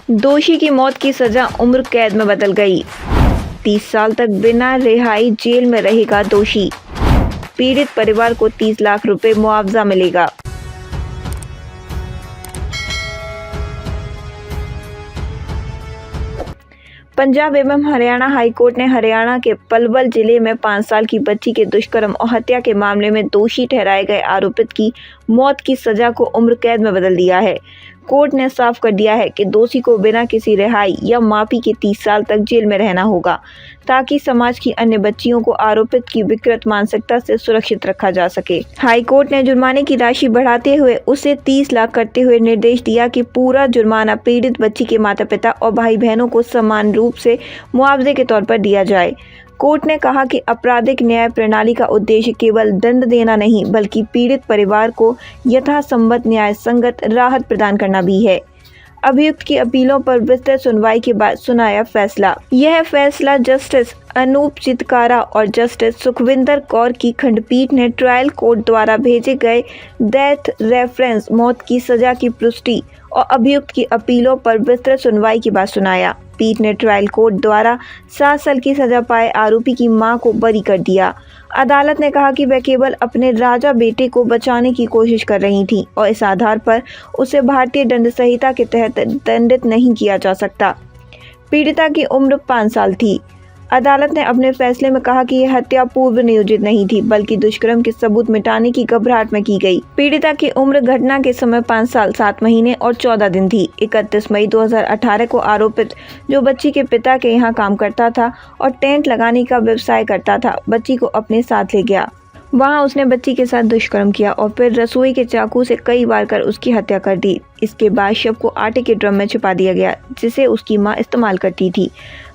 दोषी की मौत की सजा उम्र कैद में बदल गई। 30 साल तक बिना रिहाई जेल में रहेगा दोषी। पीड़ित परिवार को 30 लाख रुपए मुआवजा मिलेगा। पंजाब एवं हरियाणा हाईकोर्ट ने हरियाणा के पलवल जिले में 5 साल की बच्ची के दुष्कर्म और हत्या के मामले में दोषी ठहराए गए आरोपित की मौत की सजा को उम्र कैद में बदल दिया है। कोर्ट ने साफ कर दिया है कि दोषी को बिना किसी रिहाई या माफी के 30 साल तक जेल में रहना होगा, ताकि समाज की अन्य बच्चियों को आरोपित की विकृत मानसिकता से सुरक्षित रखा जा सके। हाई कोर्ट ने जुर्माने की राशि बढ़ाते हुए उसे 30 लाख करते हुए निर्देश दिया कि पूरा जुर्माना पीड़ित बच्ची के माता पिता और भाई बहनों को समान रूप से मुआवजे के तौर पर दिया जाए। कोर्ट ने कहा कि आपराधिक न्याय प्रणाली का उद्देश्य केवल दंड देना नहीं, बल्कि पीड़ित परिवार को यथासंगत न्याय संगत राहत प्रदान करना भी है। अभियुक्त की अपीलों पर विस्तृत सुनवाई के बाद सुनाया फैसला। यह फैसला जस्टिस अनूप चितकारा और जस्टिस सुखविंदर कौर की खंडपीठ ने ट्रायल कोर्ट द्वारा भेजे गए डेथ रेफरेंस मौत की सजा की पुष्टि और अभियुक्त की अपीलों पर विस्तृत सुनवाई के बाद सुनाया। पीठ ने ट्रायल कोर्ट द्वारा 7 साल की सजा पाए आरोपी की मां को बरी कर दिया। अदालत ने कहा कि वह केवल अपने राजा बेटे को बचाने की कोशिश कर रही थी और इस आधार पर उसे भारतीय दंड संहिता के तहत दंडित नहीं किया जा सकता। पीड़िता की उम्र 5 साल थी। अदालत ने अपने फैसले में कहा कि यह हत्या पूर्व नियोजित नहीं थी, बल्कि दुष्कर्म के सबूत मिटाने की घबराहट में की गई। पीड़िता की उम्र घटना के समय 5 साल 7 महीने और 14 दिन थी। 31 मई 2018 को आरोपित, जो बच्ची के पिता के यहाँ काम करता था और टेंट लगाने का व्यवसाय करता था, बच्ची को अपने साथ ले गया। वहां उसने बच्ची के साथ दुष्कर्म किया और फिर रसोई के चाकू से कई बार कर उसकी हत्या कर दी। इसके बाद शव को आटे के ड्रम में छिपा दिया गया, जिसे उसकी मां इस्तेमाल करती थी।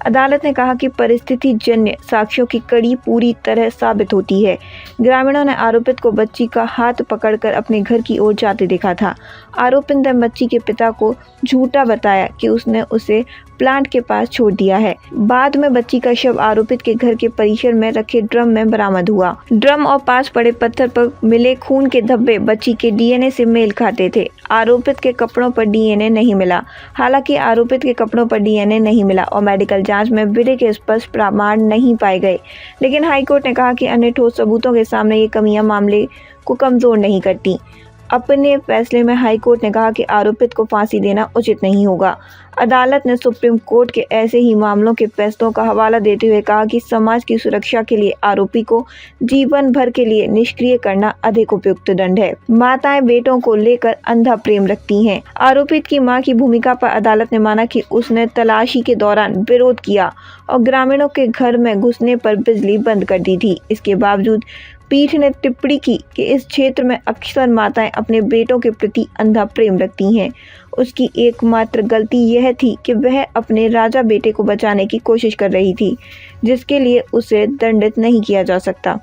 अदालत ने कहा कि परिस्थिति जन्य साक्ष्यों की कड़ी पूरी तरह साबित होती है। ग्रामीणों ने आरोपित को बच्ची का हाथ पकड़कर अपने घर की ओर जाते देखा था। आरोपित ने बच्ची के पिता को झूठा बताया कि उसने उसे प्लांट के पास छोड़ दिया है। बाद में बच्ची का शव आरोपित के घर के परिसर में रखे ड्रम में बरामद हुआ। ड्रम और पास पड़े पत्थर पर मिले खून के धब्बे बच्ची के डीएनए से मेल खाते थे। आरोपित के कपड़ों पर डीएनए नहीं मिला। हालांकि आरोपित के कपड़ों पर डीएनए नहीं मिला और मेडिकल जांच में विधि के स्पष्ट प्रमाण नहीं पाए गए, लेकिन हाईकोर्ट ने कहा कि अन्य ठोस सबूतों के सामने ये कमियां मामले को कमजोर नहीं करती। अपने फैसले में हाईकोर्ट ने कहा कि आरोपित को फांसी देना उचित नहीं होगा। अदालत ने सुप्रीम कोर्ट के ऐसे ही मामलों के फैसलों का हवाला देते हुए कहा कि समाज की सुरक्षा के लिए आरोपी को जीवन भर के लिए निष्क्रिय करना अधिक उपयुक्त दंड है। माताएं बेटों को लेकर अंधा प्रेम रखती हैं। आरोपित की मां की भूमिका पर अदालत ने माना कि उसने तलाशी के दौरान विरोध किया और ग्रामीणों के घर में घुसने पर बिजली बंद कर दी थी। इसके बावजूद पीठ ने टिप्पणी की कि इस क्षेत्र में अक्सर माताएं अपने बेटों के प्रति अंधा प्रेम रखती हैं। उसकी एकमात्र गलती यह थी कि वह अपने राजा बेटे को बचाने की कोशिश कर रही थी, जिसके लिए उसे दंडित नहीं किया जा सकता।